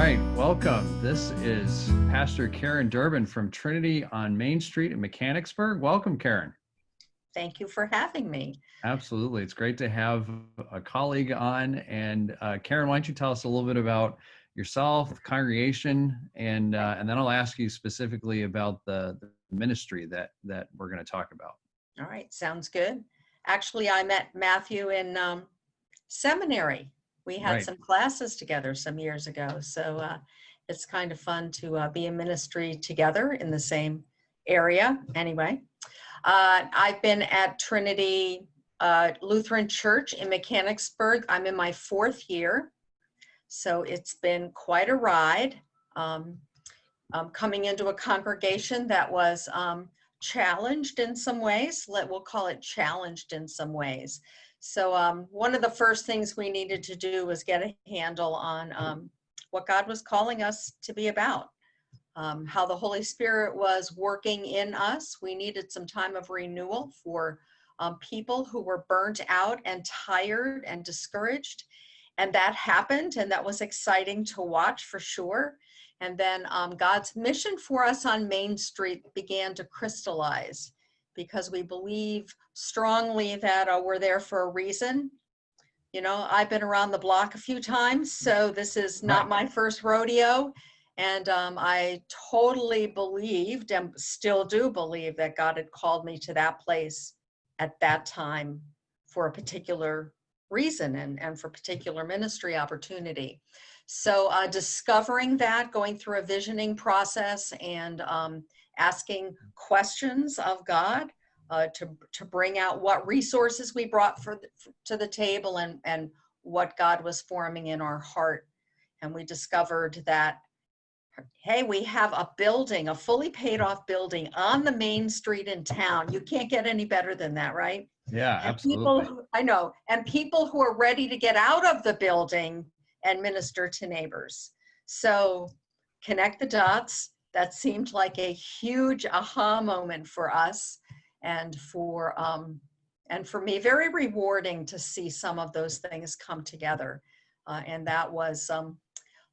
right, welcome. This is Pastor Karen Durbin from Trinity on Main Street in Mechanicsburg. Welcome, Karen. Thank you for having me. Absolutely. It's great to have a colleague on. And Karen, why don't you tell us a little bit about yourself, the congregation, and then I'll ask you specifically about the ministry that we're going to talk about. All right, sounds good. Actually, I met Matthew in seminary. We had some classes together some years ago. So it's kind of fun to be in ministry together in the same area. Anyway, I've been at Trinity Lutheran Church in Mechanicsburg. I'm in my 4th year. So it's been quite a ride. Coming into a congregation that was challenged in some ways. We'll call it challenged in some ways. So one of the first things we needed to do was get a handle on what God was calling us to be about, how the Holy Spirit was working in us. We needed some time of renewal for people who were burnt out and tired and discouraged. And that happened, and that was exciting to watch for sure. And then God's mission for us on Main Street began to crystallize, because we believe strongly that we're there for a reason. You know, I've been around the block a few times, so this is not my first rodeo. And I totally believed and still do believe that God had called me to that place at that time for a particular reason and for particular ministry opportunity. So discovering that, going through a visioning process and asking questions of God to bring out what resources we brought to the table and what God was forming in our heart. And we discovered that, hey, we have a building, a fully paid off building on the main street in town. You can't get any better than that, right? Yeah, absolutely. I know. And people who are ready to get out of the building and minister to neighbors. So connect the dots. That seemed like a huge aha moment for us, and for me, very rewarding to see some of those things come together. And that was,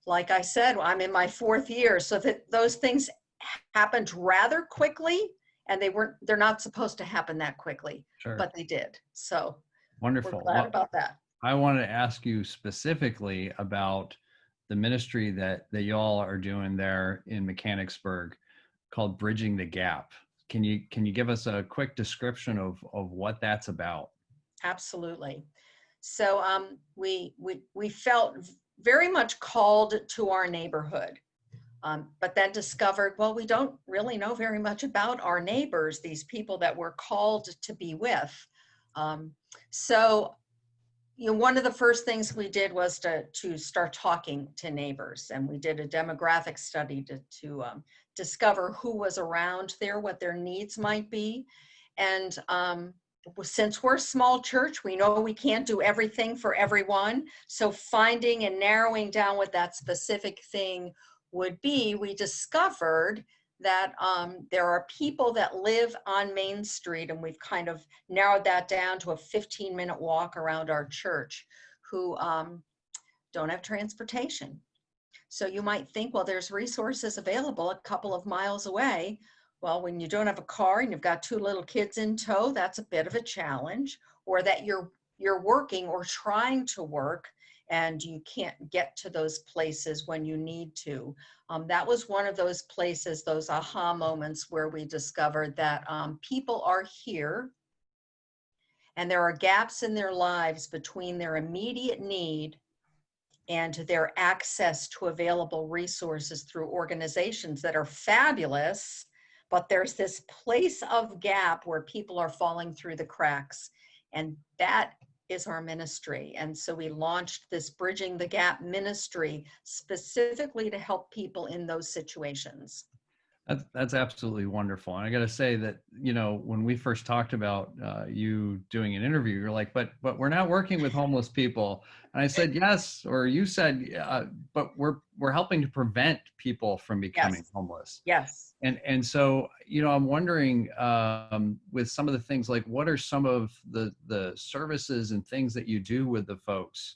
like I said, I'm in my 4th year, so that those things happened rather quickly, and they're not supposed to happen that quickly, but they did. So wonderful. We're glad about that. I wanted to ask you specifically about the ministry that y'all are doing there in Mechanicsburg called Bridging the Gap. Can you give us a quick description of what that's about? Absolutely. So we felt very much called to our neighborhood, but then discovered, well, we don't really know very much about our neighbors, these people that we're called to be with. So one of the first things we did was to start talking to neighbors, and we did a demographic study to discover who was around there, what their needs might be. And since we're a small church, we know we can't do everything for everyone. So finding and narrowing down what that specific thing would be, we discovered that there are people that live on Main Street, and we've kind of narrowed that down to a 15-minute walk around our church, who don't have transportation. So you might think, well, there's resources available a couple of miles away. Well, when you don't have a car and you've got 2 little kids in tow, that's a bit of a challenge. Or that you're working or trying to work and you can't get to those places when you need to. That was one of those places, those aha moments, where we discovered that people are here and there are gaps in their lives between their immediate need and their access to available resources through organizations that are fabulous, but there's this place of gap where people are falling through the cracks, and that is our ministry. And so we launched this Bridging the Gap ministry specifically to help people in those situations. That's absolutely wonderful. And I got to say that, when we first talked about you doing an interview, you're like, but we're not working with homeless people. And I said, yes, or you said, but we're helping to prevent people from becoming homeless. Yes. And so, I'm wondering, with some of the things, like, what are some of the services and things that you do with the folks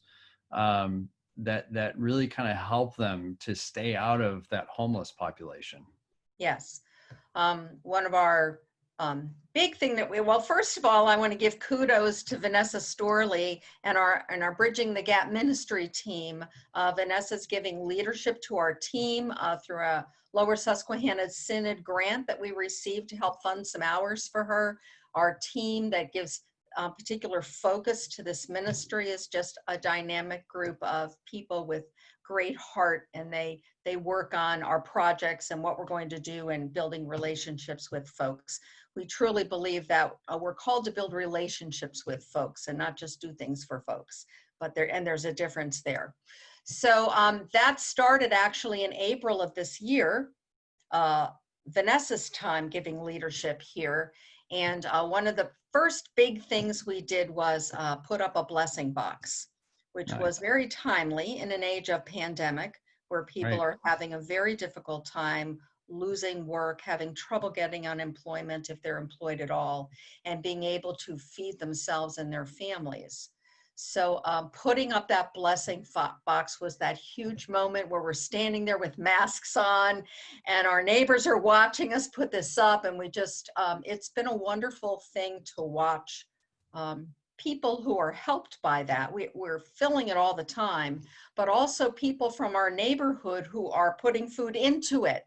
that really kind of help them to stay out of that homeless population? Yes. One of our big thing that well, first of all, I want to give kudos to Vanessa Storley and our Bridging the Gap ministry team. Vanessa's giving leadership to our team through a Lower Susquehanna Synod grant that we received to help fund some hours for her. Our team that gives particular focus to this ministry is just a dynamic group of people with great heart, and they work on our projects and what we're going to do and building relationships with folks. We truly believe that we're called to build relationships with folks and not just do things for folks, but there's a difference there. So that started actually in April of this year, Vanessa's time giving leadership here. And one of the first big things we did was put up a blessing box, which Nice. was very timely in an age of pandemic where people Right. are having a very difficult time losing work, having trouble getting unemployment if they're employed at all, and being able to feed themselves and their families. So putting up that blessing box was that huge moment where we're standing there with masks on and our neighbors are watching us put this up, and we just, it's been a wonderful thing to watch people who are helped by that. We're filling it all the time, but also people from our neighborhood who are putting food into it.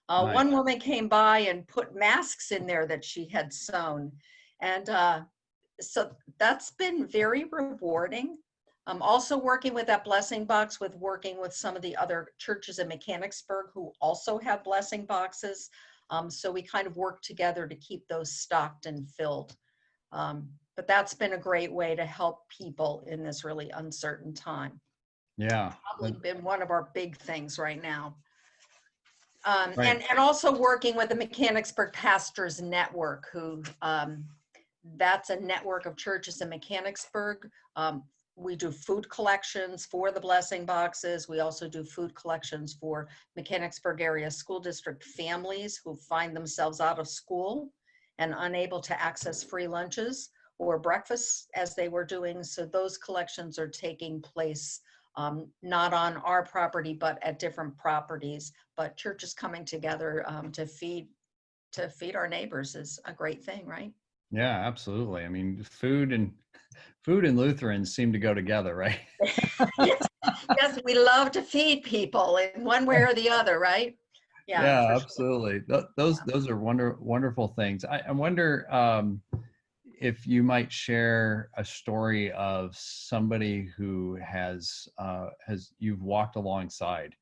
Nice. One woman came by and put masks in there that she had sewn. And so that's been very rewarding. I'm also working with that blessing box working with some of the other churches in Mechanicsburg who also have blessing boxes. So we kind of work together to keep those stocked and filled. But that's been a great way to help people in this really uncertain time. Yeah. Probably been one of our big things right now. Right. And also working with the Mechanicsburg Pastors Network, who that's a network of churches in Mechanicsburg. We do food collections for the blessing boxes. We also do food collections for Mechanicsburg area school district families who find themselves out of school and unable to access free lunches or breakfasts as they were doing. So those collections are taking place not on our property, but at different properties. But churches coming together to feed our neighbors is a great thing, right? Yeah, absolutely. I mean, food and Lutherans seem to go together, right? Yes, yes, we love to feed people in one way or the other, right? Yeah, Yeah, for sure. absolutely. Those are wonderful things. I wonder if you might share a story of somebody who has you've walked alongside.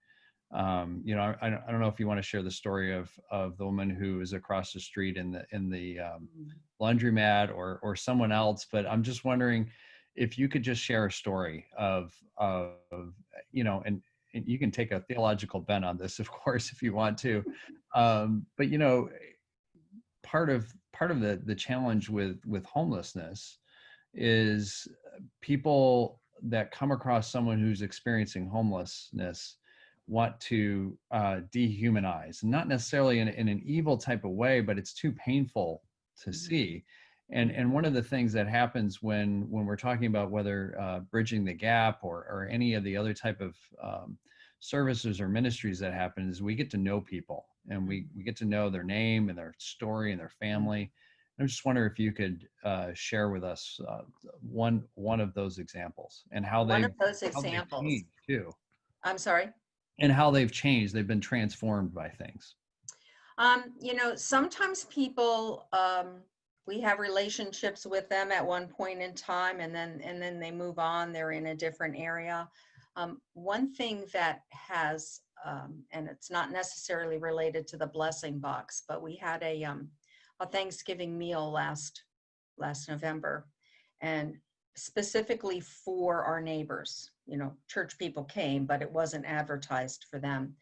You know, I don't know if you want to share the story of the woman who is across the street in the laundromat or someone else, but I'm just wondering if you could just share a story of you know, and you can take a theological bent on this, of course, if you want to, but you know, part of the challenge with homelessness is people that come across someone who's experiencing homelessness want to dehumanize, not necessarily in an evil type of way, but it's too painful to see. And one of the things that happens when we're talking about whether bridging the gap or any of the other type of services or ministries that happen is we get to know people, and we get to know their name and their story and their family. I'm just wondering if you could share with us one of those examples and how One of those they've examples. changed too, I'm sorry. and how they've changed. They've been transformed by things. You know, sometimes people, we have relationships with them at one point in time, and then they move on. They're in a different area. One thing that has, and it's not necessarily related to the blessing box, but we had a Thanksgiving meal last November, and specifically for our neighbors. You know, church people came, but it wasn't advertised for them.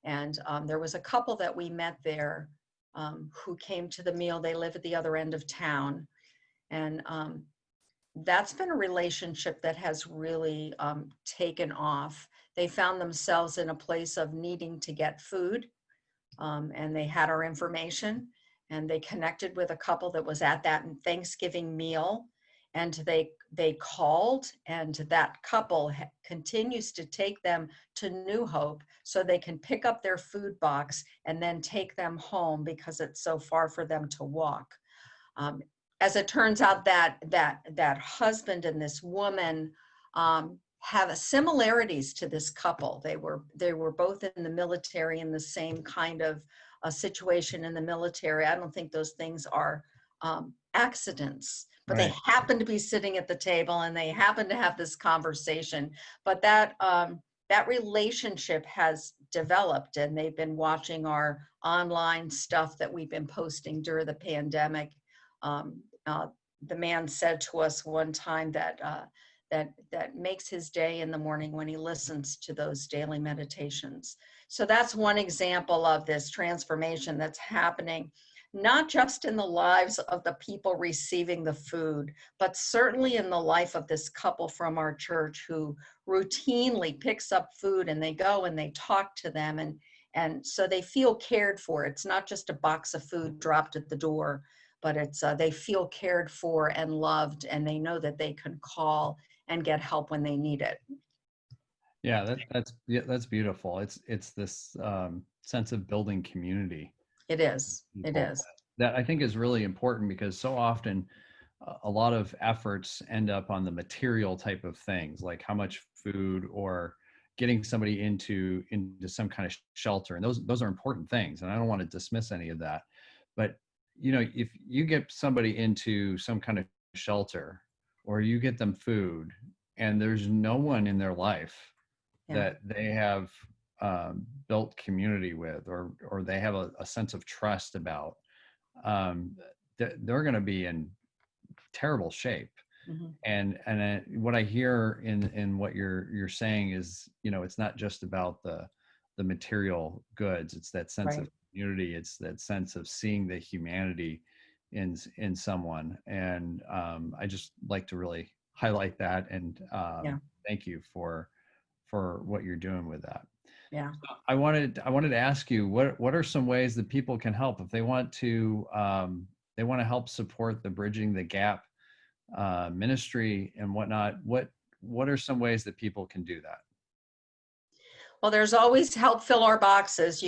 And there was a couple that we met there who came to the meal. They live at the other end of town. And that's been a relationship that has really taken off. They found themselves in a place of needing to get food, and they had our information, and they connected with a couple that was at that Thanksgiving meal. And they they called, and that couple continues to take them to New Hope so they can pick up their food box and then take them home because it's so far for them to walk. As it turns out, that husband and this woman have similarities to this couple. They were both in the military, in the same kind of situation in the military. I don't think those things are accidents, but Right. they happen to be sitting at the table and they happen to have this conversation. But that relationship has developed, and they've been watching our online stuff that we've been posting during the pandemic. The man said to us one time that that makes his day in the morning when he listens to those daily meditations. So that's one example of this transformation that's happening, not just in the lives of the people receiving the food, but certainly in the life of this couple from our church who routinely picks up food, and they go and they talk to them, and so they feel cared for. It's not just a box of food dropped at the door, but it's they feel cared for and loved, and they know that they can call and get help when they need it. Yeah, that's beautiful. It's this sense of building community. It is. It People is. that I think is really important, because so often a lot of efforts end up on the material type of things, like how much food or getting somebody into some kind of shelter, and those are important things, and I don't want to dismiss any of that. But if you get somebody into some kind of shelter, or you get them food, and there's no one in their life Yeah. that they have built community with, or they have a sense of trust about, they're going to be in terrible shape. Mm-hmm. And what I hear in what you're saying is, it's not just about the material goods. It's that sense of community. It's that sense of seeing the humanity in someone. And I just like to really highlight that, and thank you for what you're doing with that. Yeah. I wanted to ask you, what are some ways that people can help if they want to help support the Bridging the Gap ministry and whatnot? What are some ways that people can do that? Well, there's always help fill our boxes.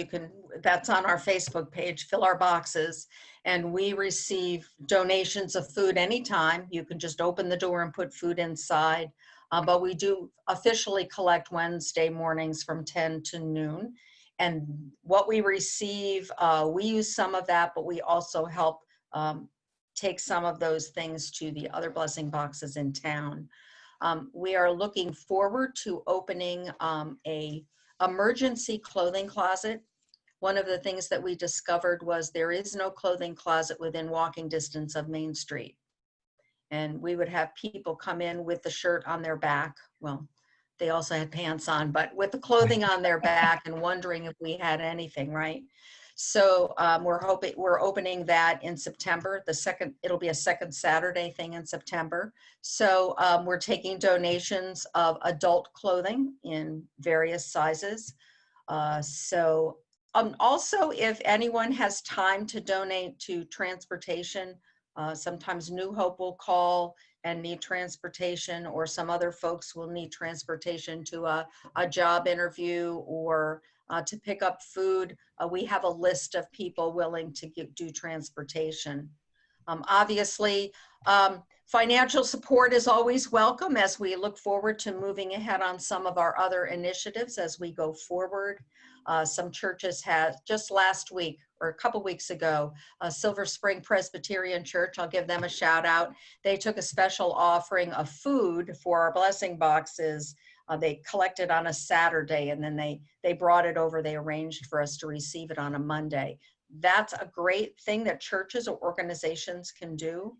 That's on our Facebook page, fill our boxes. And we receive donations of food anytime. You can just open the door and put food inside. But we do officially collect Wednesday mornings from 10 to noon. And what we receive, we use some of that, but we also help take some of those things to the other blessing boxes in town. We are looking forward to opening a emergency clothing closet. One of the things that we discovered was there is no clothing closet within walking distance of Main Street. And we would have people come in with the shirt on their back. Well, they also had pants on, but with the clothing on their back and wondering if we had anything, right? So we're opening that in September. It'll be a second Saturday thing in September. So we're taking donations of adult clothing in various sizes. Also, if anyone has time to donate to transportation, sometimes New Hope will call and need transportation, or some other folks will need transportation to a job interview or to pick up food. We have a list of people willing to do transportation. Obviously, financial support is always welcome as we look forward to moving ahead on some of our other initiatives as we go forward. Some churches had, just last week or a couple weeks ago, Silver Spring Presbyterian Church, I'll give them a shout out. They took a special offering of food for our blessing boxes. They collected on a Saturday, and then they brought it over. They arranged for us to receive it on a Monday. That's a great thing that churches or organizations can do.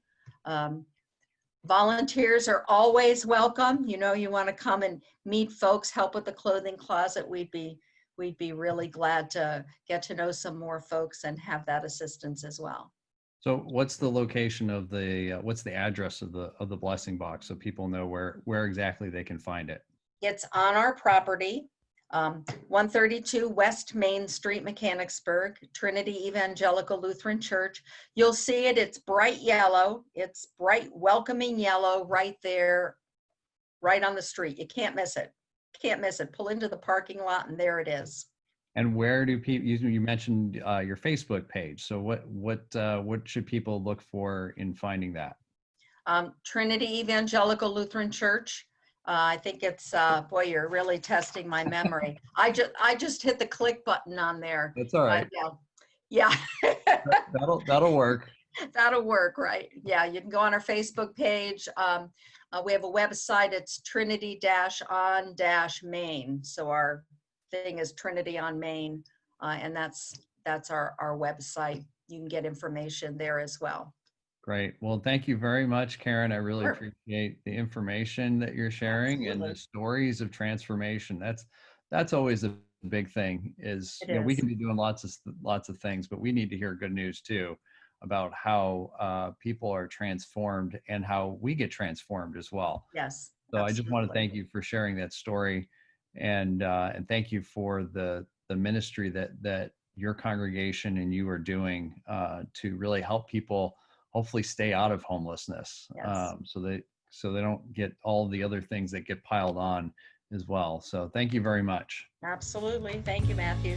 Volunteers are always welcome. You want to come and meet folks, help with the clothing closet. We'd be really glad to get to know some more folks and have that assistance as well. So what's the location of what's the address of the blessing box, so people know where exactly they can find it? It's on our property. 132 West Main Street, Mechanicsburg, Trinity Evangelical Lutheran Church. You'll see it. It's bright yellow. It's bright, welcoming yellow right there, right on the street. You can't miss it. Can't miss it. Pull into the parking lot, and there it is. And where do people? You mentioned your Facebook page. So what should people look for in finding that? Trinity Evangelical Lutheran Church. I think it's boy, you're really testing my memory. I just hit the click button on there. That's all right. Yeah. That'll work. That'll work, right? Yeah, you can go on our Facebook page. We have a website. It's Trinity-on-Main. So our thing is Trinity on Main, and that's our website. You can get information there as well. Great. Well, thank you very much, Karen. I really Sure. appreciate the information that you're sharing. Absolutely. And the stories of transformation. That's always a big thing. Is It we is. can be doing lots of things, but we need to hear good news too about how people are transformed and how we get transformed as well. Yes. So I just want to absolutely. thank you for sharing that story, and thank you for the ministry that your congregation and you are doing to really help people hopefully stay out of homelessness, Yes. so they don't get all the other things that get piled on as well. So thank you very much. Absolutely. Thank you, Matthew.